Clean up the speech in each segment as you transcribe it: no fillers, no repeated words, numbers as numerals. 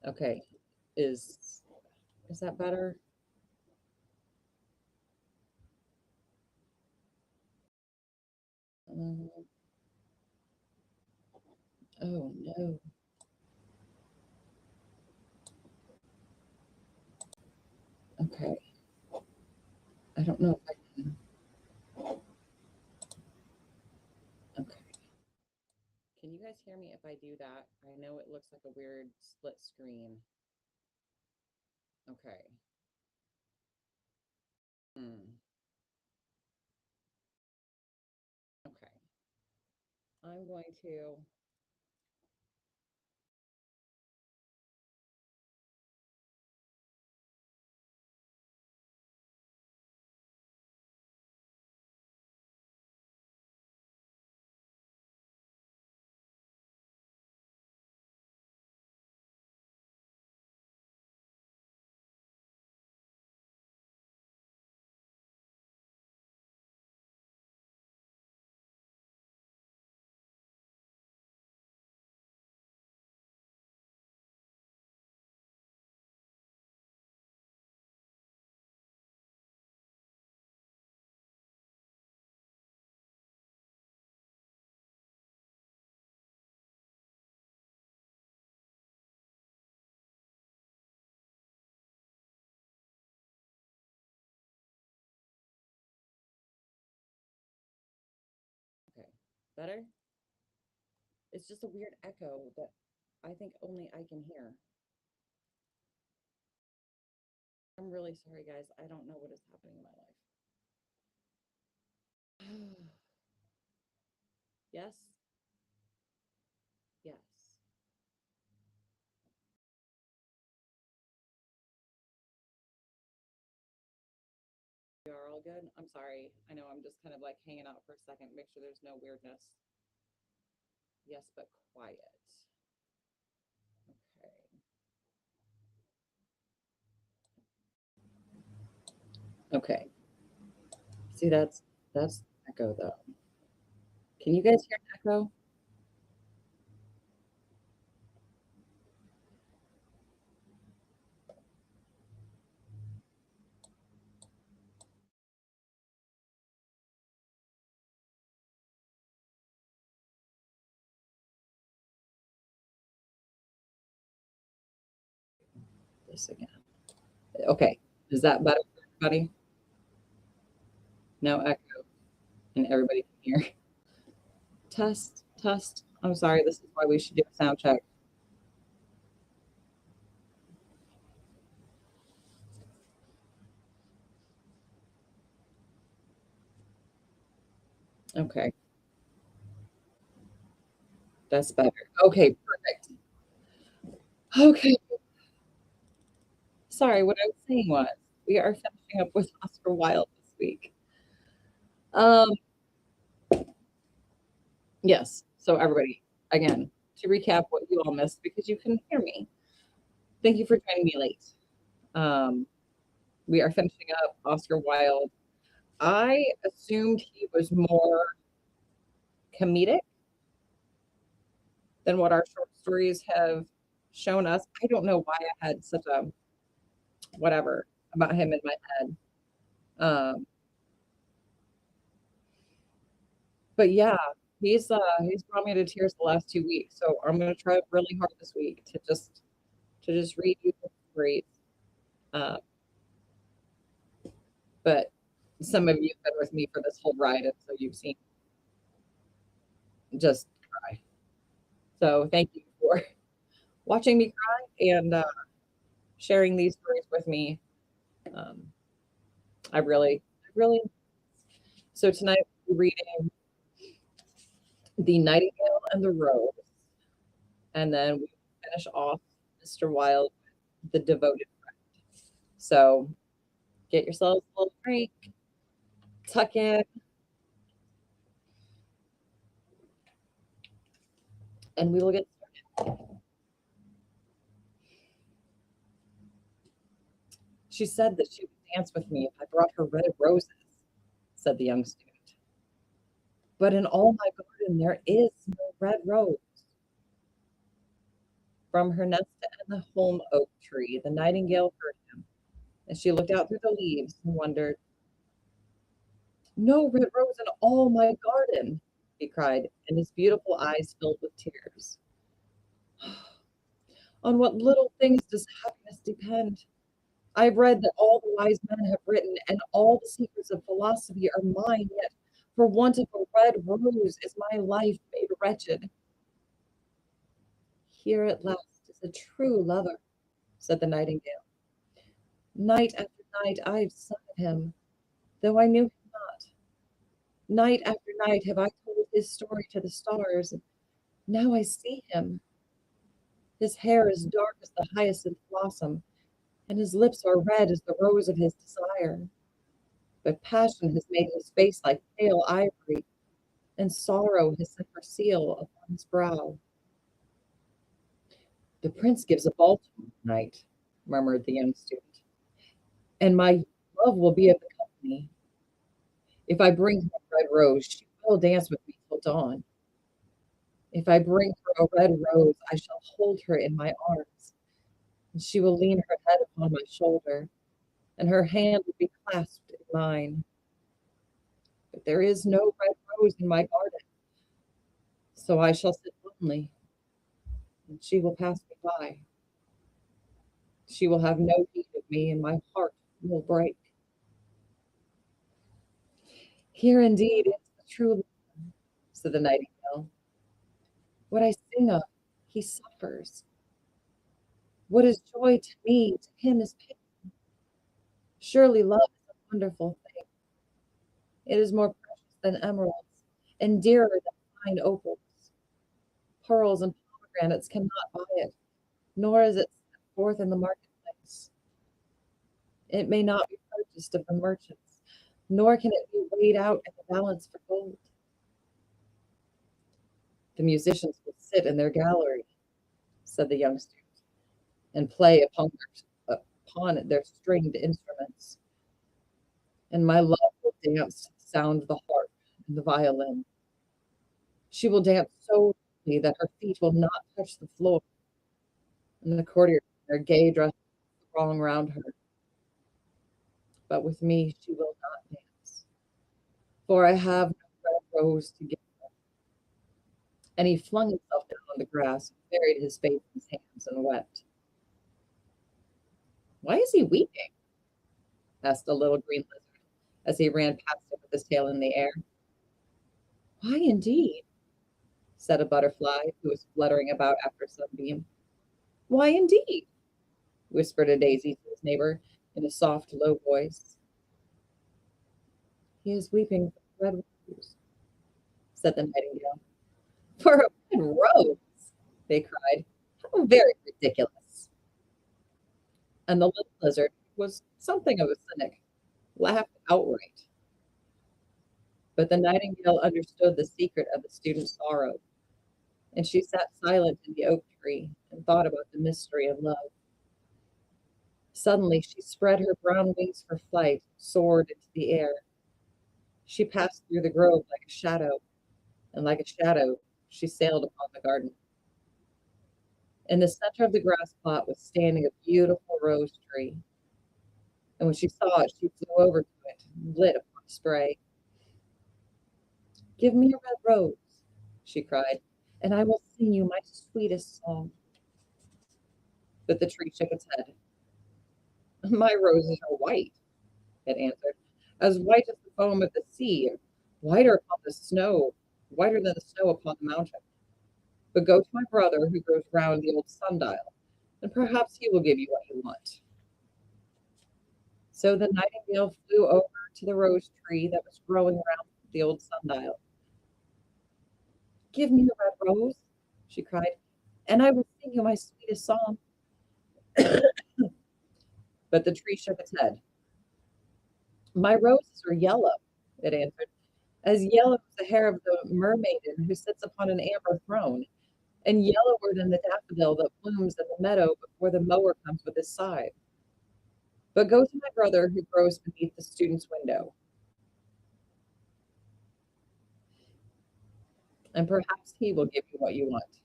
Okay. Is that better? Um, oh no. Okay. I don't know if I can. Okay. Can you guys hear me if I do that? I know it looks like a weird split screen. Okay. Hmm. Okay. I'm going to. Okay. Better? It's just a weird echo that I think only I can hear. I'm really sorry, guys. I don't know what is happening in my life. Yes? Yes. We are all good. I'm sorry. I know I'm just kind of like hanging out for a second, make sure there's no weirdness. Yes, but quiet. Okay. Okay. See, that's echo though. Can you guys hear an echo? This again. Okay. Is that better for everybody? No echo and everybody can hear. Test, test. I'm sorry. This is why we should do a sound check. Okay. That's better. Okay. Perfect. Okay. Sorry. What I was saying was we are finishing up with Oscar Wilde this week. Um, yes. So everybody, again, to recap what you all missed because you couldn't hear me. Thank you for joining me late. Um, we are finishing up Oscar Wilde. I assumed he was more comedic than what our short stories have shown us. I don't know why I had such a whatever about him in my head. Um, but yeah, he's brought me to tears the last 2 weeks. So I'm gonna try really hard this week to just read you the stories. Uh, but some of you have been with me for this whole ride, and so you've seen just cry. So thank you for watching me cry and sharing these stories with me. Um, I really. So tonight we're reading The Nightingale and the Rose, and then we finish off Mr. Wilde, The Devoted Friend. So get yourselves a little drink, tuck in, and we will get started. She said that she would dance with me if I brought her red roses, said the young student. But in all my garden there is no red rose. From her nest in the holm oak tree, the nightingale heard him, and she looked out through the leaves and wondered. No red rose in all my garden, he cried, and his beautiful eyes filled with tears. On what little things does happiness depend? I've read that all the wise men have written, and all the secrets of philosophy are mine, yet for want of a red rose is my life made wretched. Here at last is a true lover, said the nightingale. Night after night I've sung of him, though I knew him not. Night after night have I told his story to the stars, and now I see him. His hair is dark as the hyacinth blossom, and his lips are red as the rose of his desire. But passion has made his face like pale ivory, and sorrow has set her seal upon his brow. The prince gives a ball tonight, murmured the young student, and my love will be of the company. If I bring her a red rose, she will dance with me till dawn. If I bring her a red rose, I shall hold her in my arms, and she will lean her head upon my shoulder, and her hand will be clasped in mine. But there is no red rose in my garden, so I shall sit lonely, and she will pass me by. She will have no heed of me, and my heart will break. Here indeed is the true love, said the nightingale. What I sing of, he suffers. What is joy to me, to him is pain. Surely love is a wonderful thing. It is more precious than emeralds, and dearer than fine opals. Pearls and pomegranates cannot buy it, nor is it set forth in the marketplace. It may not be purchased of the merchants, nor can it be weighed out in the balance for gold. The musicians will sit in their gallery, said the young student, and play upon their stringed instruments. And my love will dance to the sound of the harp and the violin. She will dance so lightly that her feet will not touch the floor, and the courtiers in their gay dresses throng round her. But with me she will not dance, for I have no red rose to give her. And he flung himself down on the grass, and buried his face in his hands, and wept. Why is he weeping? Asked a little green lizard, as he ran past him with his tail in the air. Why indeed? Said a butterfly who was fluttering about after a sunbeam. Why indeed? Whispered a daisy to his neighbor in a soft, low voice. He is weeping for a red rose, said the nightingale. For a red rose, they cried. How very ridiculous. And the little lizard, who was something of a cynic, laughed outright. But the nightingale understood the secret of the student's sorrow, and she sat silent in the oak tree and thought about the mystery of love. Suddenly she spread her brown wings for flight, soared into the air. She passed through the grove like a shadow, and like a shadow she sailed upon the garden. In the center of the grass plot was standing a beautiful rose tree, and when she saw it, she flew over to it and lit upon the spray. Give me a red rose, she cried, and I will sing you my sweetest song. But the tree shook its head. My roses are white, it answered, as white as the foam of the sea, whiter upon the snow, whiter than the snow upon the mountain. But go to my brother who goes round the old sundial, and perhaps he will give you what you want. So the nightingale flew over to the rose tree that was growing around the old sundial. Give me a red rose, she cried, and I will sing you my sweetest song. But the tree shook its head. My roses are yellow, it answered, as yellow as the hair of the mermaiden who sits upon an amber throne, and yellower than the daffodil that blooms in the meadow before the mower comes with his scythe. But go to my brother who grows beneath the student's window, and perhaps he will give you what you want.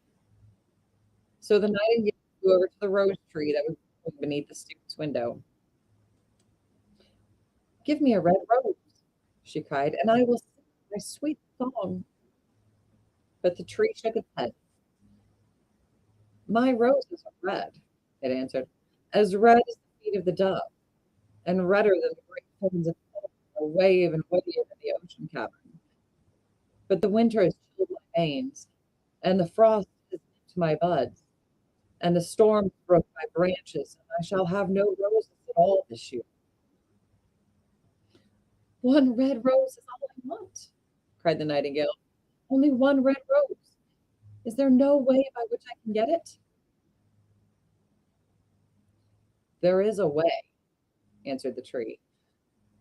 So the nightingale flew over to the rose tree that was beneath the student's window. "Give me a red rose," she cried, "and I will sing my sweet song." But the tree shook its head. "My roses are red," it answered, "as red as the feet of the dove, and redder than the great foams of foam that wave and wave in the ocean cavern. But the winter has chilled my veins, and the frost has nipped my buds, and the storm broke my branches, and I shall have no roses at all this year." "One red rose is all I want," cried the nightingale. "Only one red rose. Is there no way by which I can get it?" "There is a way," answered the tree,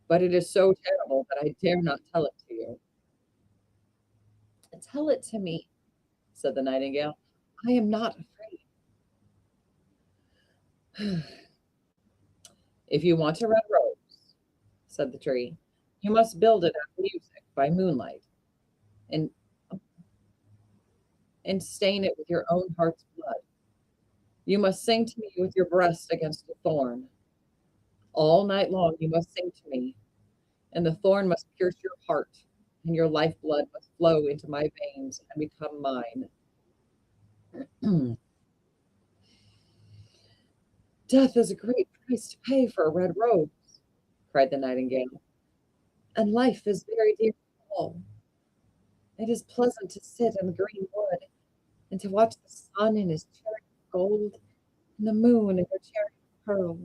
"but it is so terrible that I dare not tell it to you." "Tell it to me," said the nightingale. "I am not afraid." "If you want a red rose," said the tree, "you must build it at music by moonlight, and stain it with your own heart's blood. You must sing to me with your breast against the thorn. All night long you must sing to me, and the thorn must pierce your heart, and your lifeblood must flow into my veins and become mine." "Death is a great price to pay for a red rose," cried the nightingale, "and life is very dear to all. It is pleasant to sit in the green wood, and to watch the sun in his chariot of gold, and the moon in her chariot of pearl.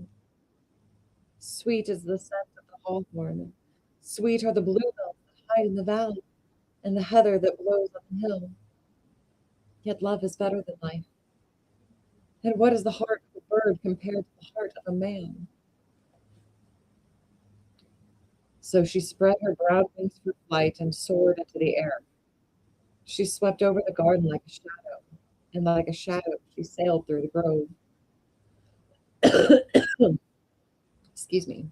Sweet is the scent of the hawthorn, sweet are the bluebells that hide in the valley, and the heather that blows on the hill. Yet love is better than life. And what is the heart of a bird compared to the heart of a man?" So she spread her broad wings for flight and soared into the air. She swept over the garden like a shadow, and like a shadow she sailed through the grove. Excuse me.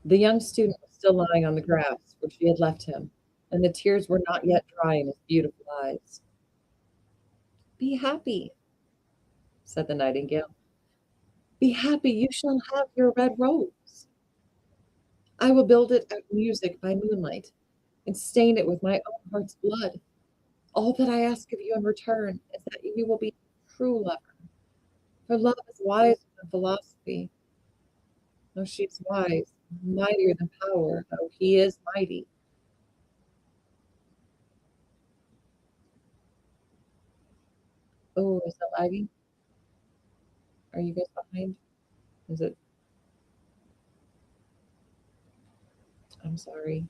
The young student was still lying on the grass where she had left him, and the tears were not yet dry in his beautiful eyes. "Be happy," said the nightingale. "Be happy, you shall have your red rose. I will build it at music by moonlight, and stain it with my own heart's blood. All that I ask of you in return is that you will be a true lover, for love is wiser than philosophy. Oh, she is wise, mightier than power. Oh, he is mighty." Oh, is it lagging? Are you guys behind? Is it? I'm sorry.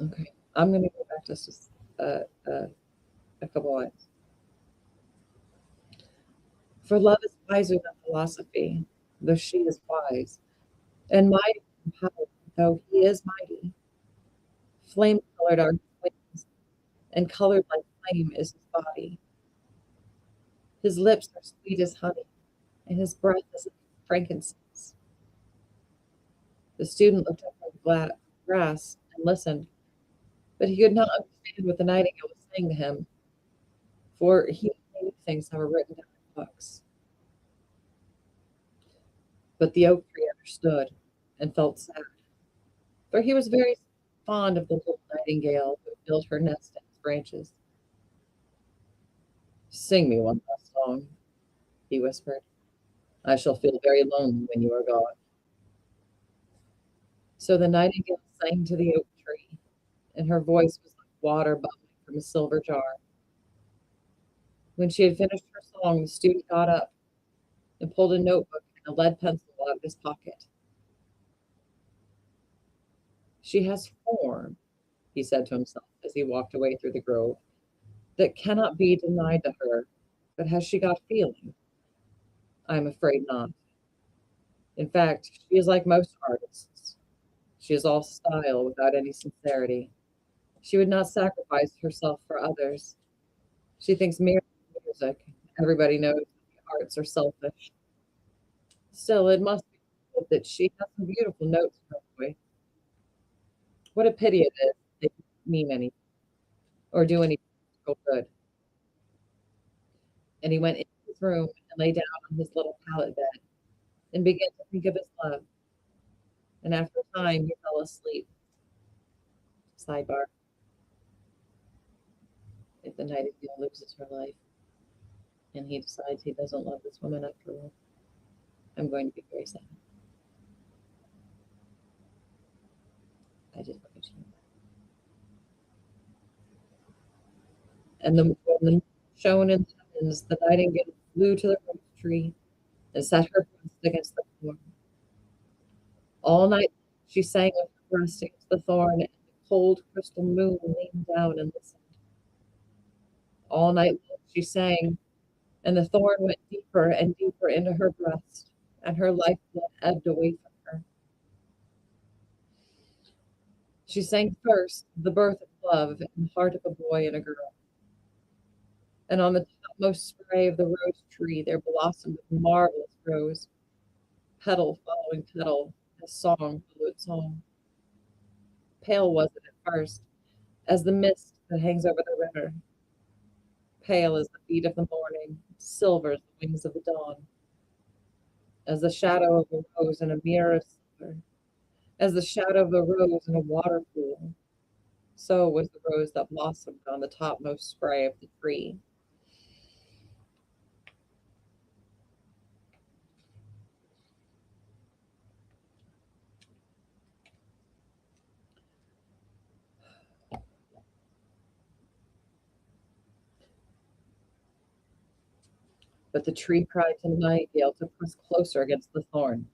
Okay, I'm gonna go back to just a couple lines. "For love is wiser than philosophy, though she is wise, and mighty in power, though he is mighty. Flame colored are his wings, and colored like flame is his body. His lips are sweet as honey, and his breath is like frankincense." The student looked up from the grass and listened, but he could not understand what the nightingale was saying to him, for he knew things that were written down in books. But the oak tree understood and felt sad, for he was very fond of the little nightingale who built her nest in its branches. "Sing me one last song," he whispered. "I shall feel very lonely when you are gone." So the nightingale sang to the oak tree, and her voice was like water bubbling from a silver jar. When she had finished her song, the student got up and pulled a notebook and a lead pencil out of his pocket. "She has form," he said to himself as he walked away through the grove, "that cannot be denied to her. But has she got feeling? I am afraid not. In fact, she is like most artists. She is all style without any sincerity. She would not sacrifice herself for others. She thinks merely of music. Everybody knows that the arts are selfish. Still, it must be said that she has some beautiful notes in her voice. What a pity it is they don't mean anything. or do any practical good. And he went into his room and lay down on his little pallet bed and began to think of his love. And after a time, he fell asleep. Sidebar: if the nightingale loses her life and he decides he doesn't love this woman after all, I'm going to be very sad. I just wanted you. And when the moon shone in the heavens, the nightingale flew to the rose tree and set her breast against the thorn. All night she sang with her breast against the thorn, and the cold crystal moon leaned down and listened. All night long she sang, and the thorn went deeper and deeper into her breast, and her lifeblood ebbed away from her. She sang first the birth of love in the heart of a boy and a girl. And on the topmost spray of the rose tree there blossomed a marvelous rose, petal following petal, as song followed song. Pale was it at first, as the mist that hangs over the river, pale as the feet of the morning, silver as the wings of the dawn, as the shadow of a rose in a mirror of silver, as the shadow of a rose in a water pool. So was the rose that blossomed on the topmost spray of the tree. But the tree cried to the nightingale to press closer against the thorn.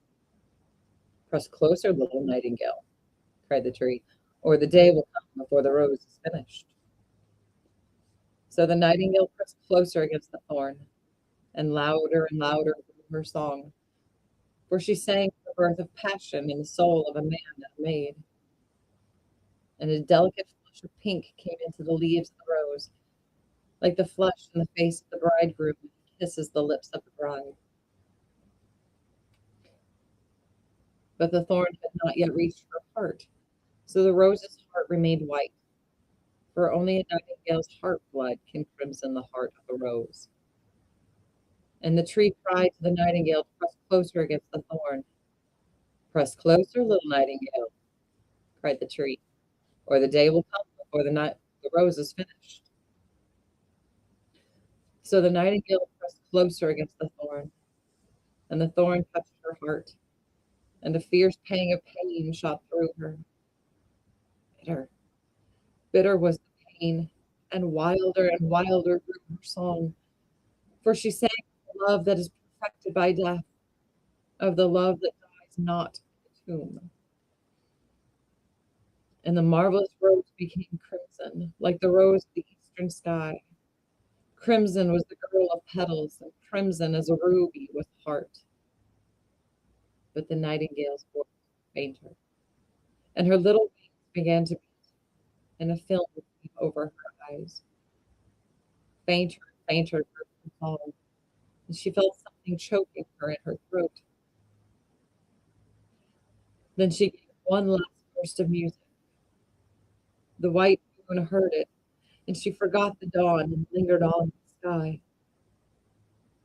Press closer, little nightingale, cried the tree, or the day will come before the rose is finished. So the nightingale pressed closer against the thorn, and louder grew her song, for she sang the birth of passion in the soul of a man and a maid. And a delicate flush of pink came into the leaves of the rose, like the flush in the face of the bridegroom when he kisses the lips of the bride. But the thorn had not yet reached her heart, so the rose's heart remained white, for only a nightingale's heart blood can crimson the heart of a rose. And the tree cried to the nightingale to press closer against the thorn. Press closer, little nightingale, cried the tree, or the day will come before the rose is finished. So the nightingale pressed closer against the thorn, and the thorn touched her heart, and a fierce pang of pain shot through her. Bitter, bitter was the pain, and wilder grew her song, for she sang of the love that is perfected by death, of the love that dies not in the tomb. And the marvelous rose became crimson, like the rose of the eastern sky. Crimson was the girdle of petals, and crimson as a ruby was the heart. But the nightingale's voice was fainter, and her little wings began to beat, and a film came over her eyes. Fainter and fainter grew her song, and she felt something choking her in her throat. Then she gave one last burst of music. The white moon heard it, and she forgot the dawn and lingered on in the sky.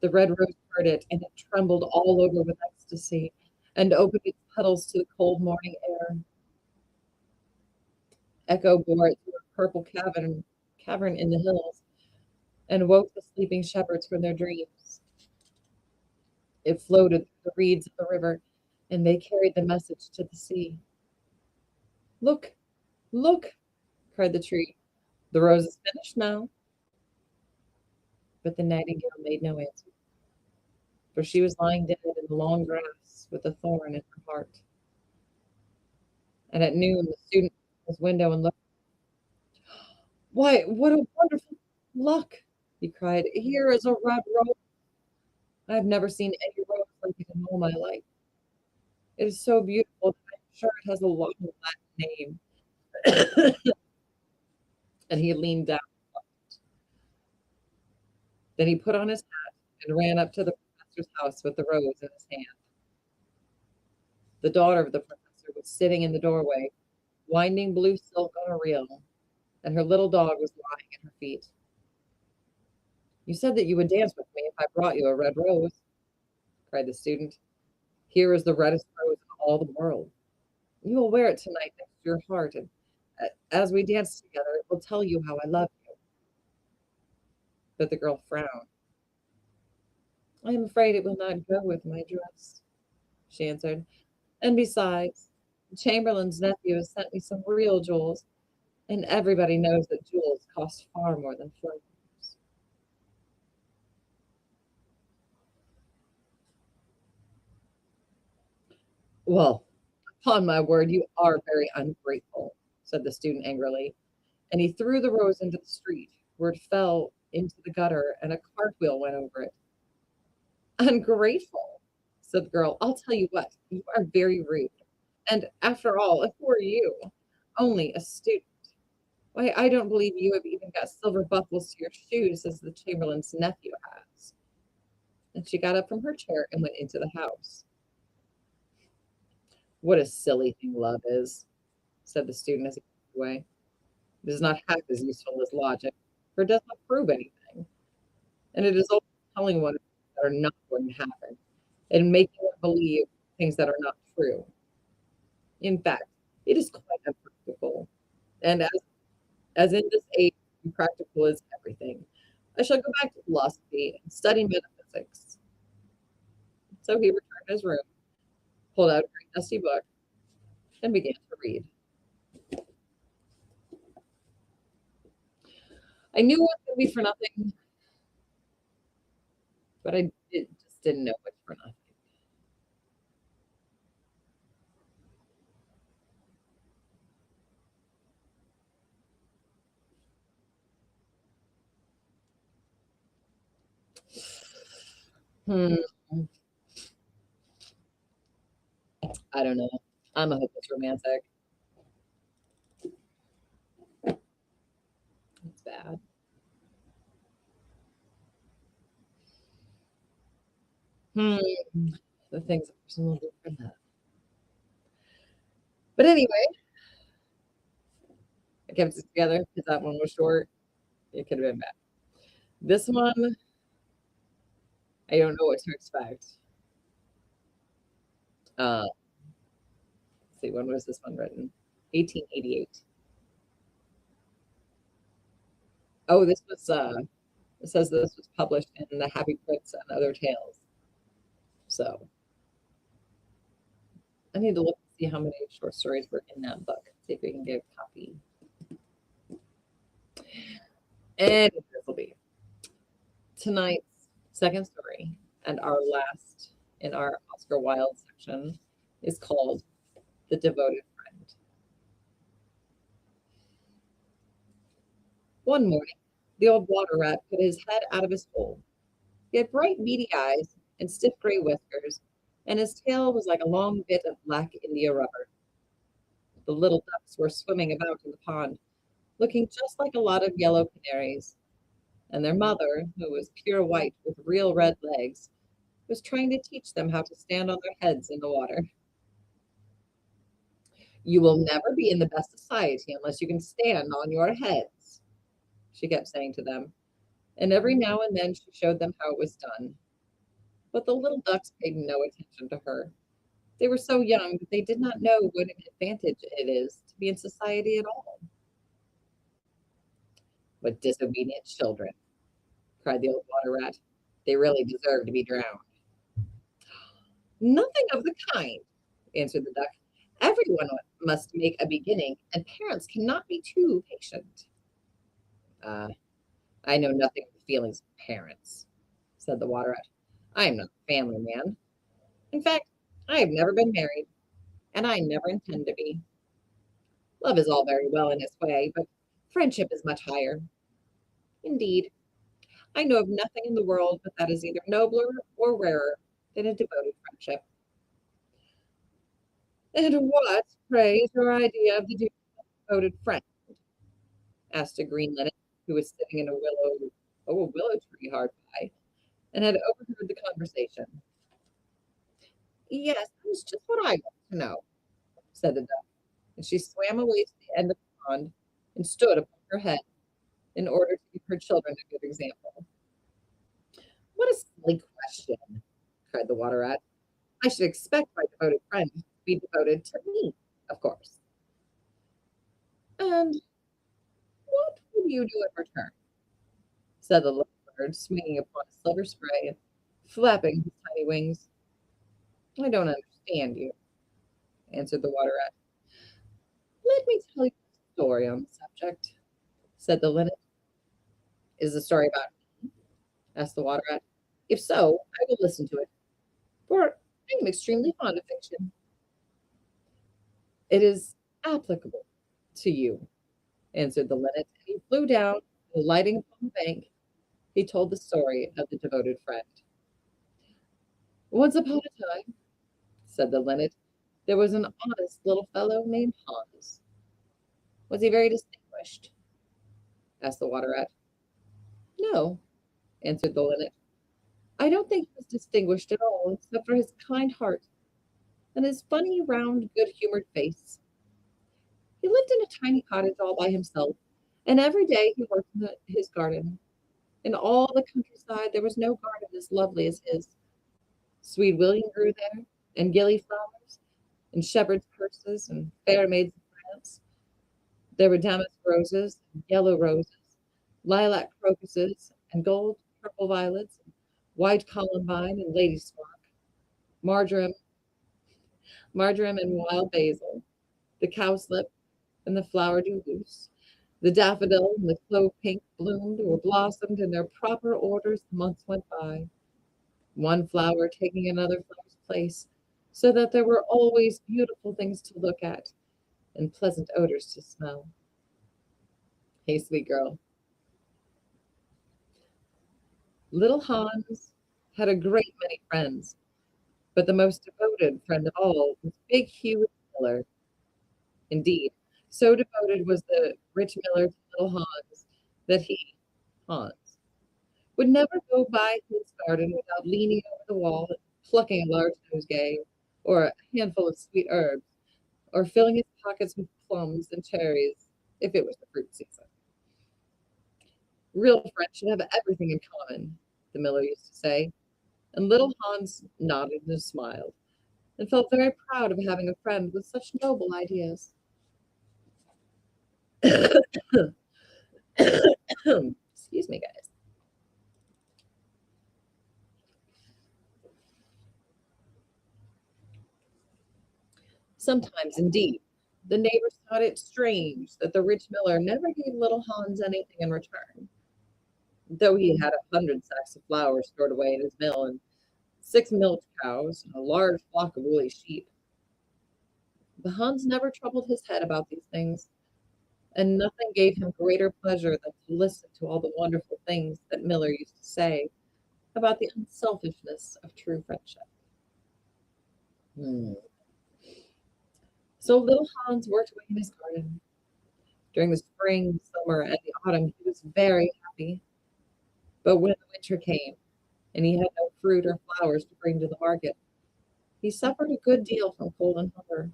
The red rose heard it, and it trembled all over with ecstasy, and opened its petals to the cold morning air. Echo bore it to a purple cavern in the hills, and woke the sleeping shepherds from their dreams. It floated through the reeds of the river, and they carried the message to the sea. Look, look, cried the tree. The rose is finished now. But the nightingale made no answer, for she was lying dead in the long grass with a thorn in her heart. And at noon, the student opened his window and looked. Why, what a wonderful luck, he cried. Here is a red rose. I have never seen any rose like it in all my life. It is so beautiful that I'm sure it has a long Latin name. And he leaned down. Then he put on his hat and ran up to the professor's house with the rose in his hand. The daughter of the professor was sitting in the doorway, winding blue silk on a reel, and her little dog was lying at her feet. You said that you would dance with me if I brought you a red rose, cried the student. Here is the reddest rose in all the world. You will wear it tonight next to your heart, and as we dance together, it will tell you how I love you. But the girl frowned. I am afraid it will not go with my dress, she answered. And besides, the Chamberlain's nephew has sent me some real jewels, and everybody knows that jewels cost far more than flowers. Well, upon my word, you are very ungrateful, said the student angrily, and he threw the rose into the street, where it fell into the gutter and a cartwheel went over it. Ungrateful, said the girl. I'll tell you what, you are very rude. And after all, who are you? Only a student. Why, I don't believe you have even got silver buckles to your shoes as the Chamberlain's nephew has. And she got up from her chair and went into the house. What a silly thing love is, said the student as he walked away. It is not half as useful as logic, for it does not prove anything. And it is always telling one that are not going to happen, and making one believe things that are not true. In fact, it is quite unpractical. And as in this age, impractical is everything. I shall go back to philosophy and study metaphysics. So he returned to his room, pulled out a great dusty book, and began to read. I knew it was going to be for nothing, but just didn't know it for nothing. Hmm, I don't know. I'm a hopeless romantic. It's bad. Hmm, the things a person will do for that. But anyway, I kept it together because that one was short. It could have been bad. This one, I don't know what to expect. Let's see, when was this one written? 1888. Oh, this was it says this was published in the Happy Prince and Other Tales. So I need to look and see how many short stories were in that book. See if we can get a copy. And this will be tonight's second story and our last in our Oscar Wilde section is called The Devoted Friend. One morning, the old water rat put his head out of his hole. He had bright, beady eyes and stiff gray whiskers, and his tail was like a long bit of black India rubber. The little ducks were swimming about in the pond, looking just like a lot of yellow canaries, and their mother, who was pure white with real red legs, was trying to teach them how to stand on their heads in the water. You will never be in the best society unless you can stand on your heads, she kept saying to them, and every now and then she showed them how it was done. But the little ducks paid no attention to her. They were so young that they did not know what an advantage it is to be in society at all. What disobedient children, cried the old water rat. They really deserve to be drowned. Nothing of the kind, answered the duck. Everyone must make a beginning, and parents cannot be too patient. Uh, I know nothing of the feelings of parents, said the water rat. I am not a family man. In fact, I have never been married, and I never intend to be. Love is all very well in its way, but friendship is much higher. Indeed, I know of nothing in the world but that is either nobler or rarer than a devoted friendship. And what, pray, is your idea of the devoted friend? Asked a green linnet who was sitting in a willow tree hard by, and had overheard the conversation. Yes, that is just what I want to know, said the duck, and she swam away to the end of the pond and stood upon her head in order to give her children a good example. What a silly question, cried the water rat. I should expect my devoted friend to be devoted to me, of course. And what will you do in return? Said the little bird, swinging upon a silver spray and flapping his tiny wings. I don't understand you, answered the water rat. Let me tell you a story on the subject, said the linnet. Is the story about me? Asked the water rat. If so, I will listen to it, for I am extremely fond of fiction. It is applicable to you, answered the linnet, and he flew down, and alighting upon the bank, he told the story of the devoted friend. Once upon a time, said the linnet, there was an honest little fellow named Hans. Was he very distinguished? Asked the water rat. No, answered the linnet. I don't think he was distinguished at all, except for his kind heart and his funny, round, good-humored face. He lived in a tiny cottage all by himself, and every day he worked in his garden. In all the countryside there was no garden as lovely as his. Sweet William grew there, and gilly flowers, and shepherd's purses, and fair maids of France. There were damask roses, and yellow roses, lilac crocuses, and gold purple violets, and white columbine, and lady smock, marjoram, marjoram and wild basil, the cowslip, and the flower de luce. The daffodil and the clove pink bloomed or blossomed in their proper orders the months went by, one flower taking another flower's place, so that there were always beautiful things to look at and pleasant odors to smell. Hey, sweet girl. Little Hans had a great many friends, but the most devoted friend of all was Big Hugh the Miller. Indeed, so devoted was the rich miller to little Hans that he, Hans, would never go by his garden without leaning over the wall and plucking a large nosegay, or a handful of sweet herbs, or filling his pockets with plums and cherries, if it was the fruit season. Real friends should have everything in common, the miller used to say, and little Hans nodded and smiled, and felt very proud of having a friend with such noble ideas. Excuse me, guys. Sometimes, indeed, the neighbors thought it strange that the rich miller never gave little Hans anything in return, though he had 100 sacks of flour stored away in his mill and 6 milch cows and a large flock of woolly sheep. But Hans never troubled his head about these things, and nothing gave him greater pleasure than to listen to all the wonderful things that Miller used to say about the unselfishness of true friendship. Hmm. So little Hans worked away in his garden. During the spring, summer, and the autumn, he was very happy. But when the winter came, and he had no fruit or flowers to bring to the market, he suffered a good deal from cold and hunger,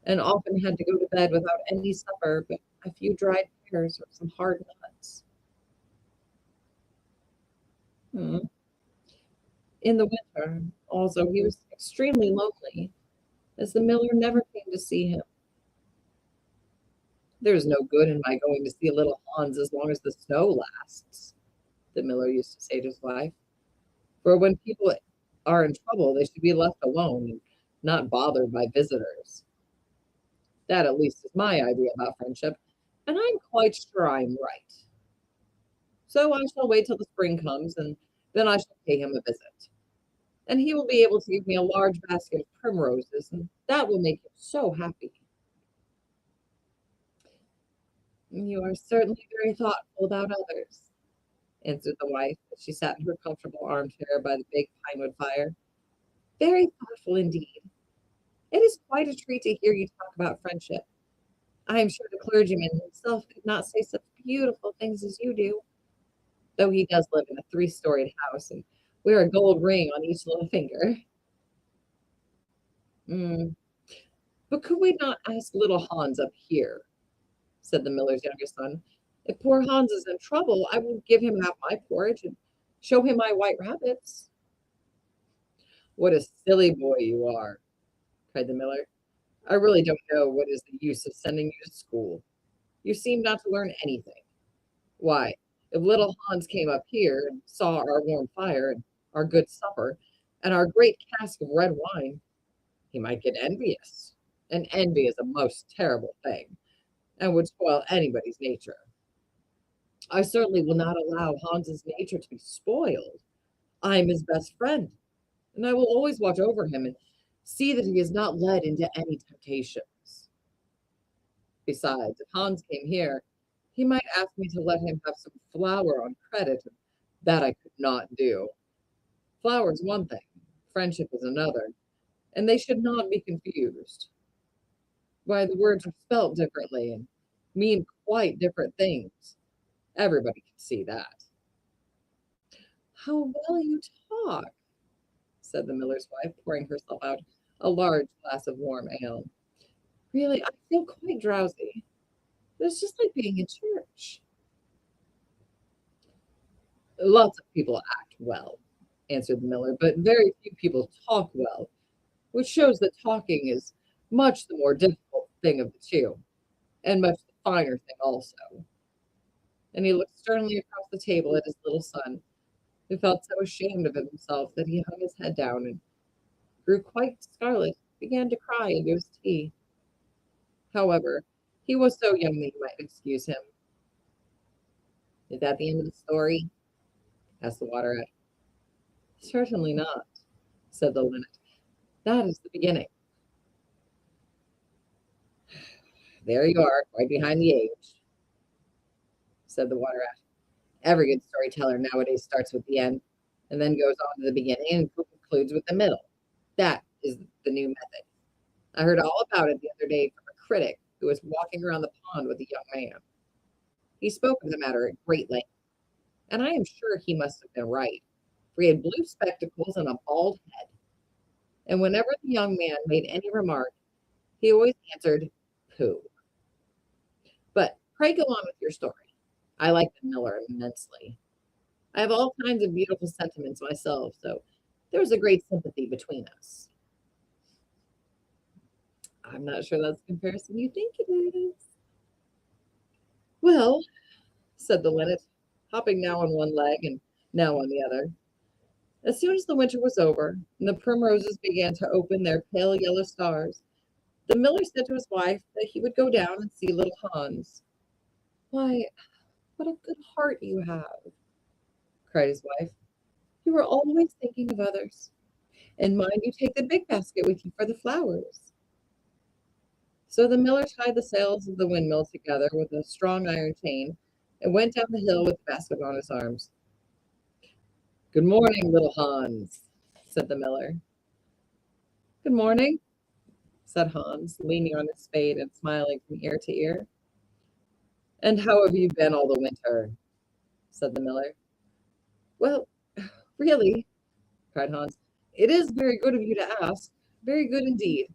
and often had to go to bed without any supper but a few dried pears or some hard nuts. Hmm. In the winter, also, he was extremely lonely, as the miller never came to see him. There's no good in my going to see little Hans as long as the snow lasts, the miller used to say to his wife. For when people are in trouble, they should be left alone and not bothered by visitors. That at least is my idea about friendship, and I'm quite sure I'm right. So I shall wait till the spring comes, and then I shall pay him a visit. And he will be able to give me a large basket of primroses, and that will make him so happy. You are certainly very thoughtful about others, answered the wife as she sat in her comfortable armchair by the big pinewood fire. Very thoughtful indeed. It is quite a treat to hear you talk about friendship. I am sure the clergyman himself could not say such beautiful things as you do, though he does live in a three-storied house and wear a gold ring on each little finger. Mm. But could we not ask little Hans up here? Said the miller's younger son. If poor Hans is in trouble, I will give him half my porridge and show him my white rabbits." "What a silly boy you are," cried the miller. "I really don't know what is the use of sending you to school. You seem not to learn anything. Why, if little Hans came up here and saw our warm fire and our good supper and our great cask of red wine, he might get envious. And envy is a most terrible thing, and would spoil anybody's nature. I certainly will not allow Hans's nature to be spoiled. I am his best friend, and I will always watch over him and see that he is not led into any temptations. Besides, if Hans came here, he might ask me to let him have some flour on credit, and that I could not do. Flour is one thing, friendship is another, and they should not be confused. Why, the words are spelt differently and mean quite different things. Everybody can see that." "How well you talk," said the miller's wife, pouring herself out a large glass of warm ale. "Really, I feel quite drowsy. It's just like being in church." "Lots of people act well," answered the miller, "but very few people talk well, which shows that talking is much the more difficult thing of the two, and much the finer thing also." And he looked sternly across the table at his little son, who felt so ashamed of himself that he hung his head down and grew quite scarlet, began to cry into his tea. However, he was so young that you might excuse him. "Is that the end of the story?" asked the water rat. "Certainly not," said the linnet. "That is the beginning." "There you are, right behind the age," said the water rat. "Every good storyteller nowadays starts with the end, and then goes on to the beginning and concludes with the middle. That is the new method. I heard all about it the other day from a critic who was walking around the pond with a young man. He spoke of the matter at great length, and I am sure he must have been right, for he had blue spectacles and a bald head. And whenever the young man made any remark, he always answered, 'Pooh.' But pray go on with your story. I like the miller immensely. I have all kinds of beautiful sentiments myself, so there was a great sympathy between us." "I'm not sure that's the comparison you think it is." "Well," said the linnet, hopping now on one leg and now on the other, "as soon as the winter was over and the primroses began to open their pale yellow stars, the miller said to his wife that he would go down and see little Hans." "Why, what a good heart you have," cried his wife. "You are always thinking of others. And mind you take the big basket with you for the flowers." So the miller tied the sails of the windmill together with a strong iron chain and went down the hill with the basket on his arms. "Good morning, little Hans," said the miller. "Good morning," said Hans, leaning on his spade and smiling from ear to ear. "And how have you been all the winter?" said the miller. "Well, really," cried Hans, "it is very good of you to ask. Very good indeed.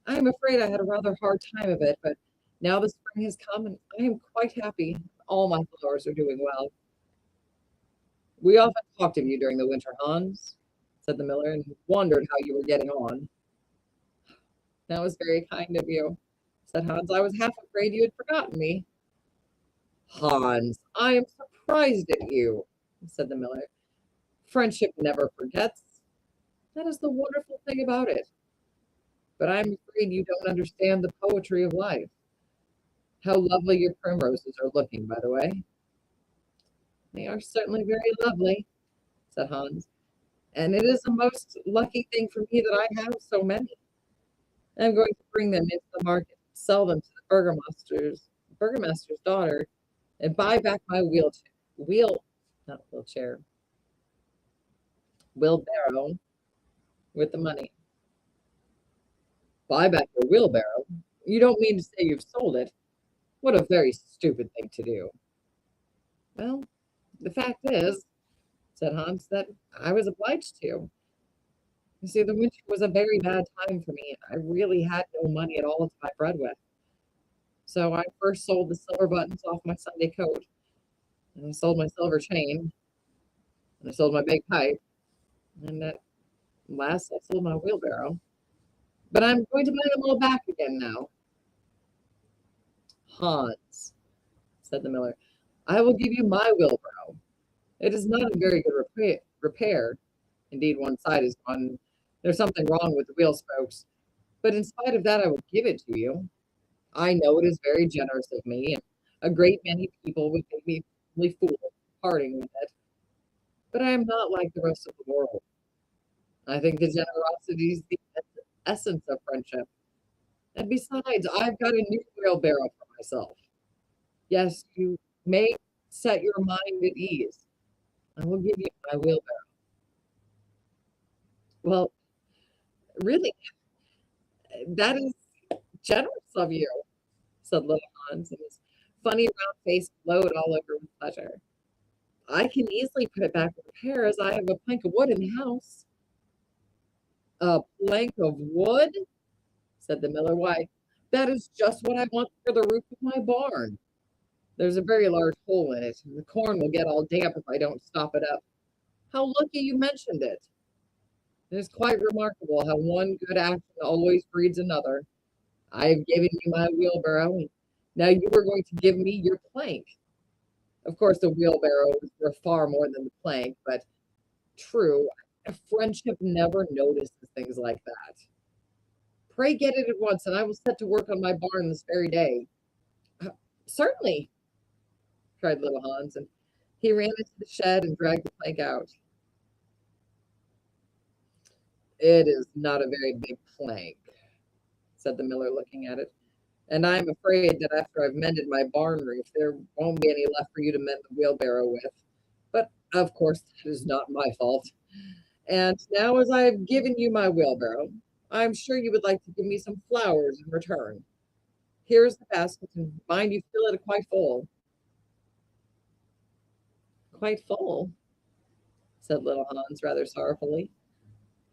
I am afraid I had a rather hard time of it, but now the spring has come and I am quite happy. All my flowers are doing well." "We often talked of you during the winter, Hans," said the miller, "and wondered how you were getting on." "That was very kind of you," said Hans. "I was half afraid you had forgotten me." "Hans, I am surprised at you," said the miller. "Friendship never forgets. That is the wonderful thing about it. But I am afraid you don't understand the poetry of life. How lovely your primroses are looking, by the way." "They are certainly very lovely," said Hans, "and it is a most lucky thing for me that I have so many. I'm going to bring them into the market, sell them to the burgomaster's daughter, and buy back my not wheelchair, wheelbarrow with the money." "Buy back your wheelbarrow? You don't mean to say you've sold it? What a very stupid thing to do." "Well, the fact is," said Hans, "that I was obliged to. You see, the winter was a very bad time for me. I really had no money at all to buy bread with. So I first sold the silver buttons off my Sunday coat, and I sold my silver chain, and I sold my big pipe, and at last I sold my wheelbarrow. But I'm going to buy them all back again now. Hans, said the miller, I will give you my wheelbarrow. It is not in very good repair. Indeed, one side is gone. There's something wrong with the wheel spokes. But in spite of that, I will give it to you. I know it is very generous of me, and a great many people would think me a fool parting with it. But I am not like the rest of the world. I think the generosity is the essence of friendship. And besides, I've got a new wheelbarrow for myself. Yes, you may set your mind at ease. I will give you my wheelbarrow. Well, really, that is generous of you, said little Hans, and his funny round face glowed all over with pleasure. I can easily put it back in repair as I have a plank of wood in the house. A plank of wood? Said the miller. Why, that is just what I want for the roof of my barn. There's a very large hole in it, and the corn will get all damp if I don't stop it up. How lucky you mentioned it. It is quite remarkable how one good action always breeds another. I have given you my wheelbarrow, and now you are going to give me your plank. Of course, the wheelbarrow is worth far more than the plank, but true, a friendship never notices things like that. Pray get it at once, and I will set to work on my barn this very day. "Uh, Certainly, cried little Hans, and he ran into the shed and dragged the plank out. It is not a very big plank, said the miller, looking at it. And I'm afraid that after I've mended my barn roof, there won't be any left for you to mend the wheelbarrow with. But of course, that is not my fault. And now, as I have given you my wheelbarrow, I'm sure you would like to give me some flowers in return. Here's the basket, and mind you fill it quite full. Quite full, said little Hans rather sorrowfully,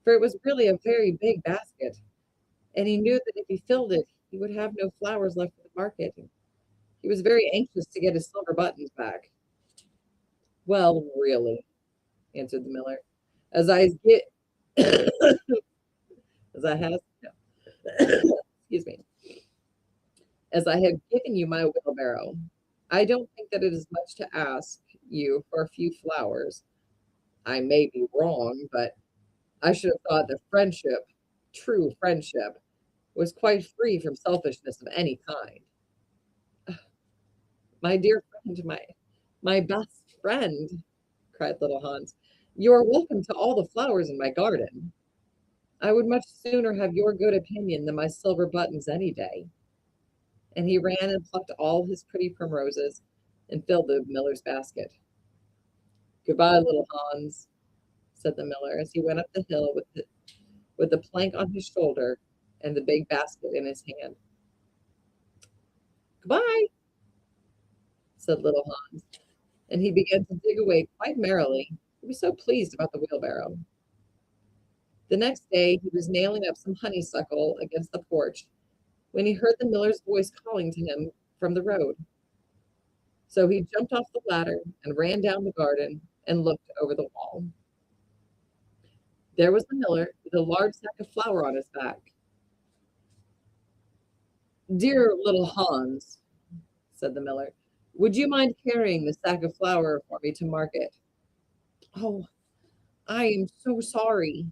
for it was really a very big basket, and he knew that if he filled it, he would have no flowers left for the market. He was very anxious to get his silver buttons back. Well, really, answered the miller, as I get, as I have, no. Excuse me, as I have given you my wheelbarrow, I don't think that it is much to ask you for a few flowers. I may be wrong, but I should have thought that friendship, true friendship, was quite free from selfishness of any kind. My dear friend, my best friend, cried little Hans, you are welcome to all the flowers in my garden. I would much sooner have your good opinion than my silver buttons any day. And he ran and plucked all his pretty primroses and filled the miller's basket. Goodbye, little Hans, said the miller as he went up the hill with the plank on his shoulder and the big basket in his hand. Goodbye, said little Hans, and he began to dig away quite merrily. He was so pleased about the wheelbarrow. The next day he was nailing up some honeysuckle against the porch when he heard the miller's voice calling to him from the road. So he jumped off the ladder and ran down the garden and looked over the wall. There was the miller with a large sack of flour on his back. Dear little Hans, said the miller, would you mind carrying the sack of flour for me to market? Oh, I am so sorry,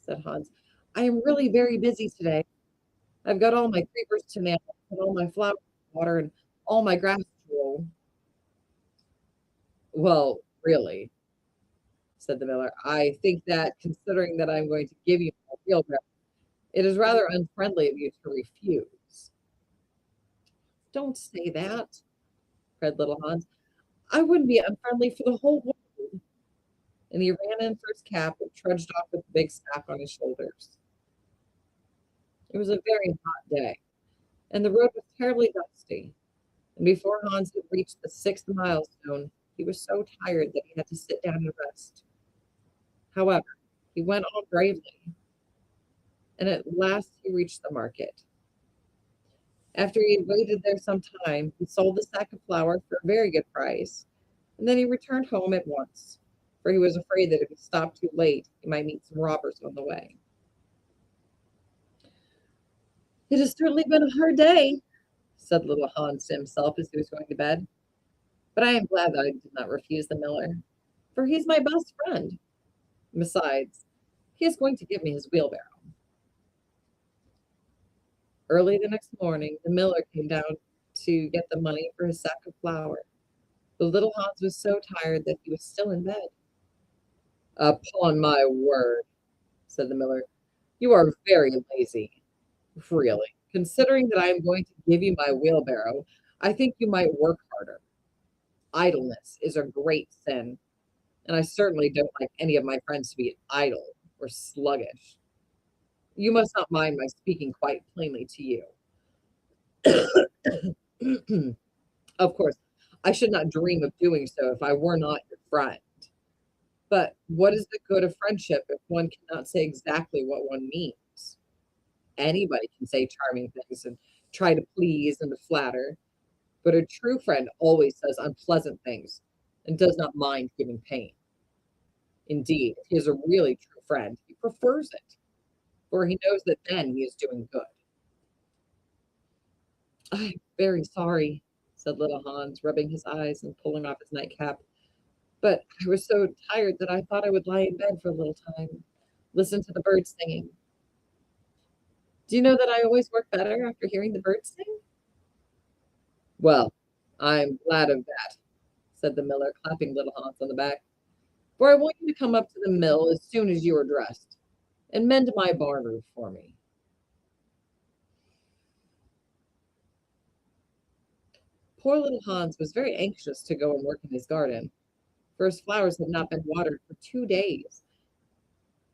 said Hans. I am really very busy today. I've got all my creepers to nail and all my flowers to water and all my grass to roll. Well, really, said the miller, I think that considering that I'm going to give you my wheelbarrow, it is rather unfriendly of you to refuse. Don't say that, cried little Hans. I wouldn't be unfriendly for the whole world. And he ran in for his cap and trudged off with the big sack on his shoulders. It was a very hot day, and the road was terribly dusty. And before Hans had reached the 6th milestone, he was so tired that he had to sit down and rest. However, he went on bravely, and at last he reached the market. After he had waited there some time, he sold the sack of flour for a very good price, and then he returned home at once, for he was afraid that if he stopped too late, he might meet some robbers on the way. "It has certainly been a hard day," said little Hans to himself as he was going to bed. "But I am glad that I did not refuse the miller, for he's my best friend. Besides, he is going to give me his wheelbarrow." Early the next morning, the miller came down to get the money for his sack of flour. But little Hans was so tired that he was still in bed. "Upon my word," said the miller, "you are very lazy. Really, considering that I am going to give you my wheelbarrow, I think you might work harder. Idleness is a great sin, and I certainly don't like any of my friends to be idle or sluggish. You must not mind my speaking quite plainly to you. Of course, I should not dream of doing so if I were not your friend. But what is the good of friendship if one cannot say exactly what one means? Anybody can say charming things and try to please and to flatter, but a true friend always says unpleasant things and does not mind giving pain. Indeed, if he is a really true friend, he prefers it, for he knows that then he is doing good." "I am very sorry," said little Hans, rubbing his eyes and pulling off his nightcap. "But I was so tired that I thought I would lie in bed for a little time, listen to the birds singing. Do you know that I always work better after hearing the birds sing?" "Well, I'm glad of that," said the miller, clapping little Hans on the back, "for I want you to come up to the mill as soon as you are dressed, and mend my barn roof for me." Poor little Hans was very anxious to go and work in his garden, for his flowers had not been watered for 2 days,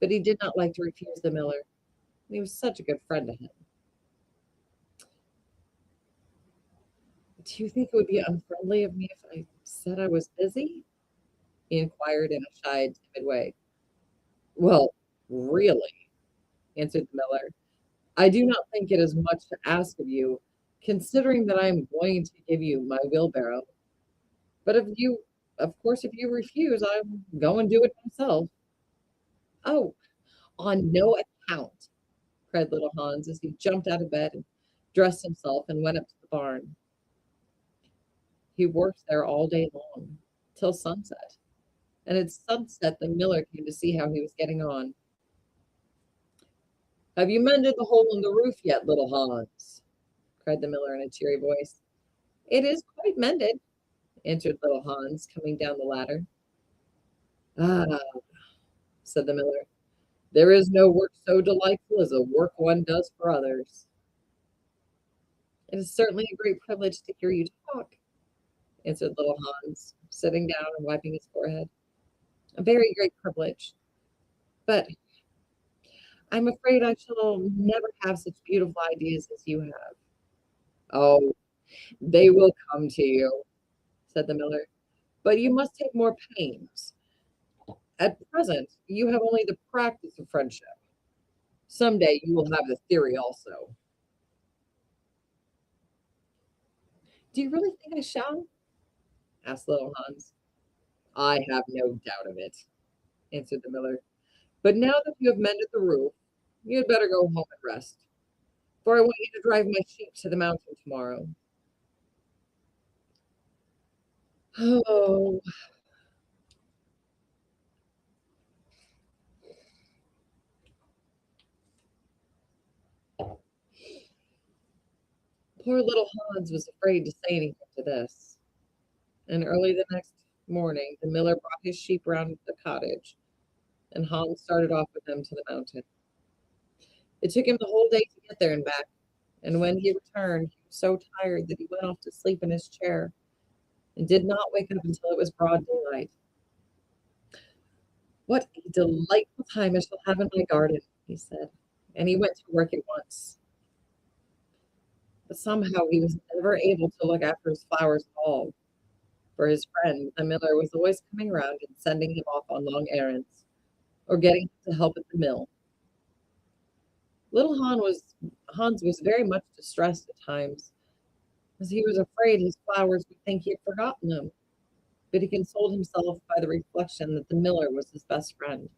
but he did not like to refuse the miller, and he was such a good friend to him. "Do you think it would be unfriendly of me if I said I was busy?" he inquired in a shy, timid way. "Well, really," answered the miller, "I do not think it is much to ask of you, considering that I am going to give you my wheelbarrow. But of course, if you refuse, I'll go and do it myself." "Oh, on no account!" cried little Hans as he jumped out of bed and dressed himself and went up to the barn. He worked there all day long, till sunset, and at sunset the miller came to see how he was getting on. "Have you mended the hole in the roof yet, little Hans?" cried the miller in a cheery voice. "It is quite mended," answered little Hans, coming down the ladder. "Ah," said the miller, "there is no work so delightful as the work one does for others." "It is certainly a great privilege to hear you talk," answered little Hans, sitting down and wiping his forehead. "A very great privilege. But I'm afraid I shall never have such beautiful ideas as you have." "Oh, they will come to you," said the miller, "but you must take more pains. At present, you have only the practice of friendship. Some day you will have the theory also." "Do you really think I shall?" asked little Hans. "I have no doubt of it," answered the miller. "But now that you have mended the roof, you had better go home and rest, for I want you to drive my sheep to the mountain tomorrow." Oh, poor little Hans was afraid to say anything to this, and early the next morning the miller brought his sheep round the cottage, and Hans started off with them to the mountain. It took him the whole day to get there and back, and when he returned, he was so tired that he went off to sleep in his chair and did not wake up until it was broad daylight. "What a delightful time I shall have in my garden," he said, and he went to work at once. But somehow he was never able to look after his flowers at all, for his friend, the miller, was always coming round and sending him off on long errands, or getting him to help at the mill. Little Hans was very much distressed at times, as he was afraid his flowers would think he had forgotten them. But he consoled himself by the reflection that the miller was his best friend.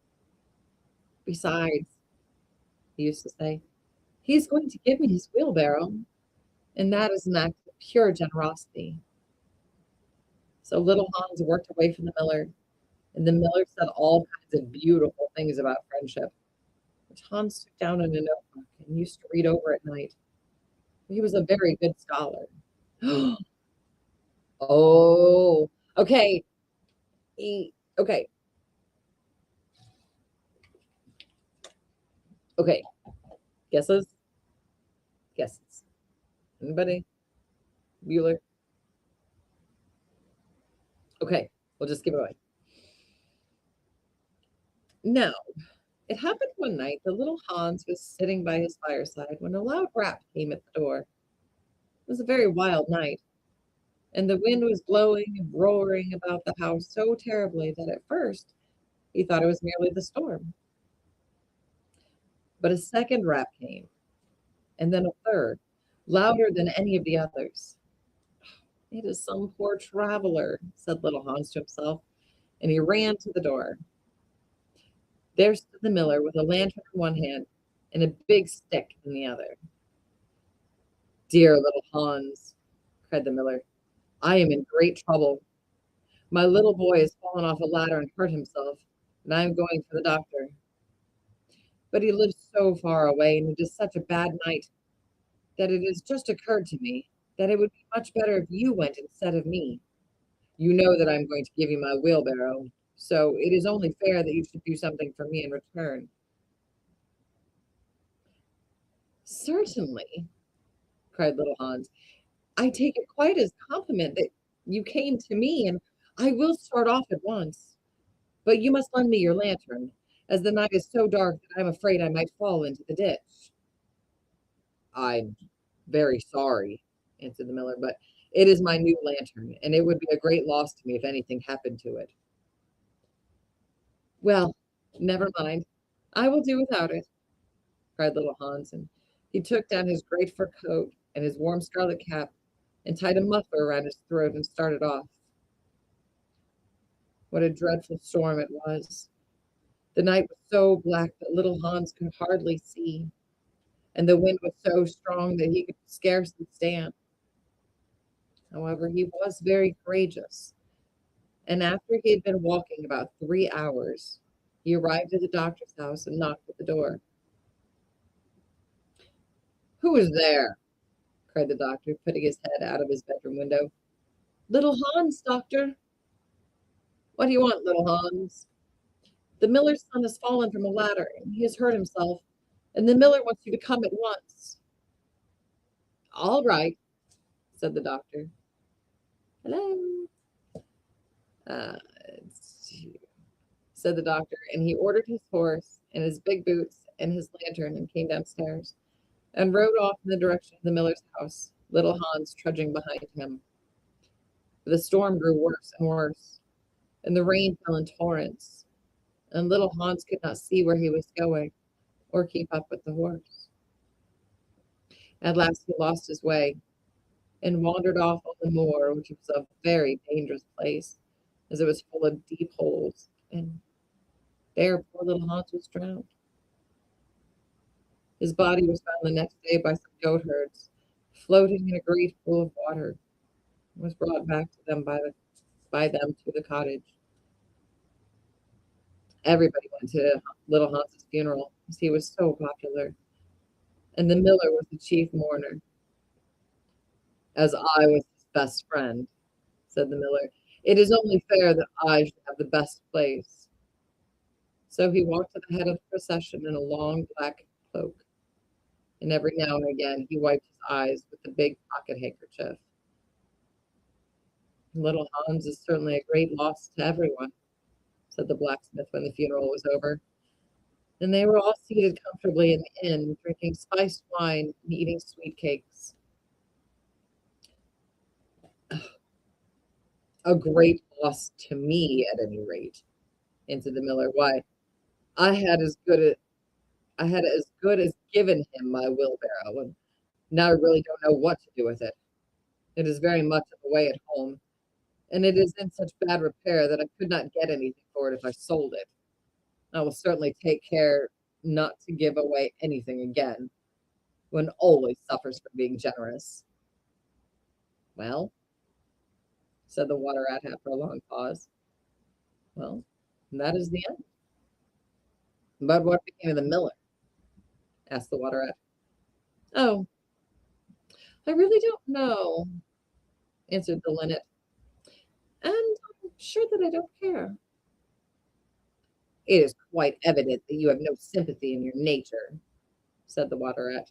Besides, he used to say, he's going to give me his wheelbarrow, and that is an act of pure generosity. So little Hans worked away from the miller, and the miller said all kinds of beautiful things about friendship, which Hans took down in a notebook and used to read over at night. He was a very good scholar. Oh, okay. Okay. Okay. Guesses? Guesses. Anybody? Bueller? Okay. We'll just give it away. Now, it happened one night that little Hans was sitting by his fireside when a loud rap came at the door. It was a very wild night, and the wind was blowing and roaring about the house so terribly that at first he thought it was merely the storm. But a second rap came, and then a third, louder than any of the others. It is some poor traveler, said little Hans to himself, and he ran to the door. There stood the miller with a lantern in one hand and a big stick in the other. Dear little Hans, cried the miller, I am in great trouble. My little boy has fallen off a ladder and hurt himself, and I am going for the doctor. But he lives so far away, and it is such a bad night, that it has just occurred to me that it would be much better if you went instead of me. You know that I'm going to give you my wheelbarrow, so it is only fair that you should do something for me in return. Certainly, cried little Hans. I take it quite as a compliment that you came to me, and I will start off at once. But you must lend me your lantern, as the night is so dark that I'm afraid I might fall into the ditch. I'm very sorry, answered the miller, but it is my new lantern, and it would be a great loss to me if anything happened to it. Well, never mind. I will do without it, cried little Hans, and he took down his great fur coat and his warm scarlet cap and tied a muffler around his throat and started off. What a dreadful storm it was. The night was so black that little Hans could hardly see, and the wind was so strong that he could scarcely stand. However, he was very courageous, and after he had been walking about 3 hours, he arrived at the doctor's house and knocked at the door. Who is there? Cried the doctor, putting his head out of his bedroom window. Little Hans, doctor. What do you want, little Hans? The miller's son has fallen from a ladder, and he has hurt himself, and the miller wants you to come at once. All right, said the doctor. Hello. Uh, said the doctor, and he ordered his horse and his big boots and his lantern and came downstairs and rode off in the direction of the miller's house, little Hans trudging behind him. The storm grew worse and worse, and the rain fell in torrents, and little Hans could not see where he was going or keep up with the horse. At last he lost his way and wandered off on the moor, which was a very dangerous place, as it was full of deep holes, and there poor little Hans was drowned. His body was found the next day by some goatherds, floating in a great pool of water, and was brought back to them by them to the cottage. Everybody went to little Hans's funeral, as he was so popular, and the miller was the chief mourner. As I was his best friend, said the miller, it is only fair that I should have the best place. So he walked at the head of the procession in a long black cloak, and every now and again he wiped his eyes with the big pocket handkerchief. Little Hans is certainly a great loss to everyone, said the blacksmith when the funeral was over. And they were all seated comfortably in the inn, drinking spiced wine and eating sweet cakes. A great loss to me, at any rate, answered the miller. Why, I had as good I had as good as given him my wheelbarrow, and now I really don't know what to do with it. It is very much in the way at home, and it is in such bad repair that I could not get anything for it if I sold it. I will certainly take care not to give away anything again. One always suffers from being generous. Well, said the water rat after a long pause. Well, that is the end. But what became of the miller? Asked the water rat. Oh, I really don't know, answered the linnet, and I'm sure that I don't care. It is quite evident that you have no sympathy in your nature, said the water rat.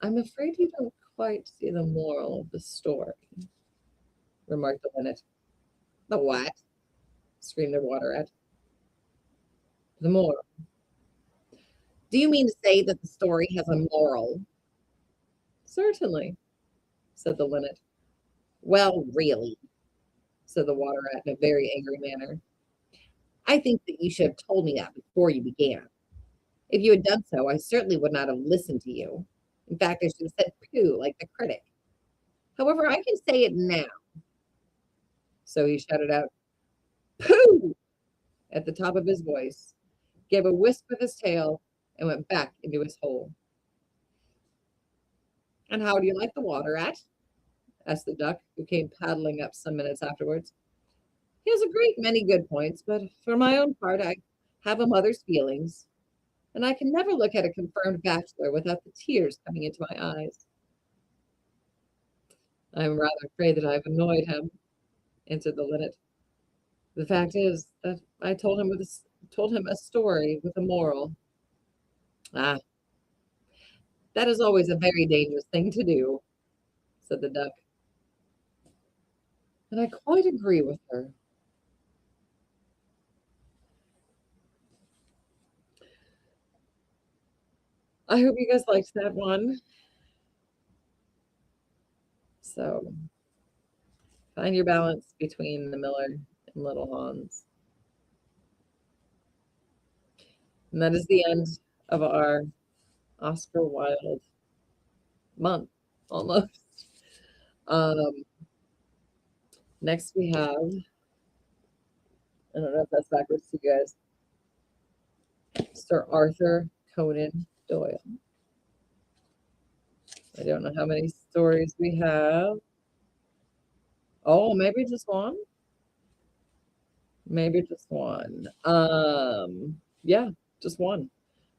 I'm afraid you don't quite see the moral of the story, remarked the linnet. The what? Screamed the water rat. The moral. Do you mean to say that the story has a moral? Certainly, said the linnet. Well, really, said the water rat in a very angry manner. I think that you should have told me that before you began. If you had done so, I certainly would not have listened to you. In fact, I should have said pooh like the critic. However, I can say it now. So he shouted out, pooh, at the top of his voice, gave a whisk with his tail, and went back into his hole. And how do you like the water rat? Asked the duck, who came paddling up some minutes afterwards. He has a great many good points, but for my own part, I have a mother's feelings, and I can never look at a confirmed bachelor without the tears coming into my eyes. I'm rather afraid that I've annoyed him, answered the linnet. The fact is that I told him a story with a moral. Ah, that is always a very dangerous thing to do, said the duck. And I quite agree with her. I hope you guys liked that one. So find your balance between the Miller and Little Hans. And that is the end of our Oscar Wilde month, almost. Um, Next we have, I don't know if that's backwards to you guys, Sir Arthur Conan Doyle. I don't know how many stories we have. Oh, maybe just one. Maybe just one. Yeah, just one.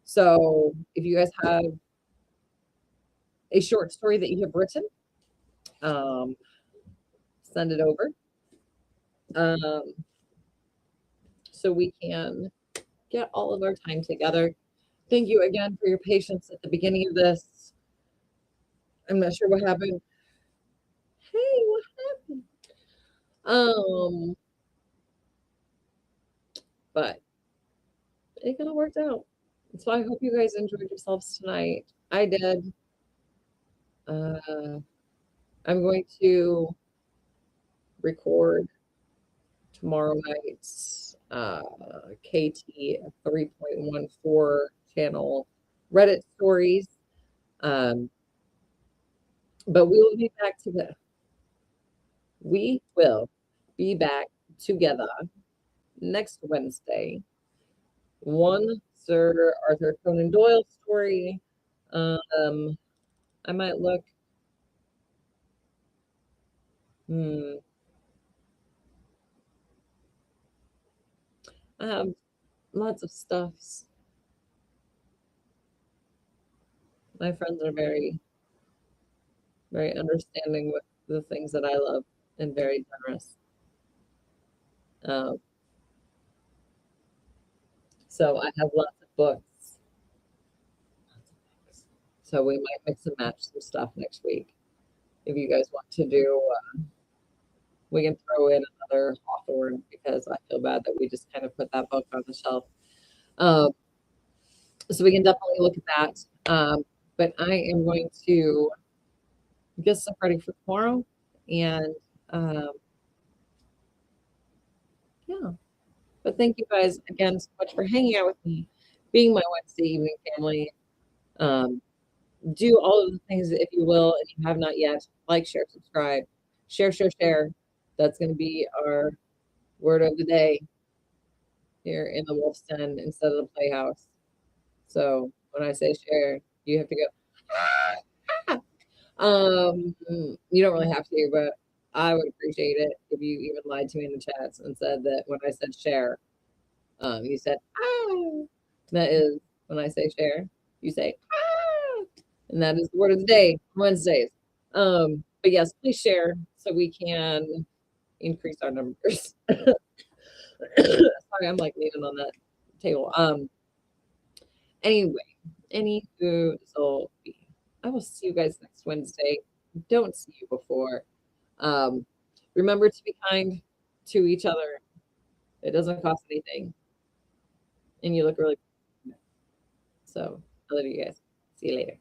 So if you guys have a short story that you have written, um, send it over. So we can get all of our time together. Thank you again for your patience at the beginning of this. I'm not sure what happened. Hey, what happened? Um, but it kind of worked out. So I hope you guys enjoyed yourselves tonight. I did. Uh, I'm going to record tomorrow night's KT 3.14 channel Reddit stories. But we will be back together next Wednesday. One Sir Arthur Conan Doyle story. I might look. I have lots of stuffs. My friends are very, very understanding with the things that I love and very generous. Um, so I have lots of books. So we might mix and match some stuff next week. If you guys want to do, we can throw in another Hawthorne because I feel bad that we just kind of put that book on the shelf. So we can definitely look at that. But I am going to get stuff ready for tomorrow. And yeah. But thank you guys again so much for hanging out with me being my Wednesday evening family. Um, do all of the things if you will, if you have not yet. Like, share, subscribe, share, share, share. That's going to be our word of the day here in the Wolf's Den instead of the Playhouse. So when I say share, you have to go. You don't really have to, but I would appreciate it if you even lied to me in the chats and said that when I said share, you said ah. That is when I say share, you say ah, and that is the word of the day Wednesdays. But yes, please share so we can increase our numbers. Sorry, I'm like leaning on that table. Anyway, anywho, so I will see you guys next Wednesday. Don't see you before. Um, remember to be kind to each other. It doesn't cost anything, and you look really good. So I love you guys. See you later.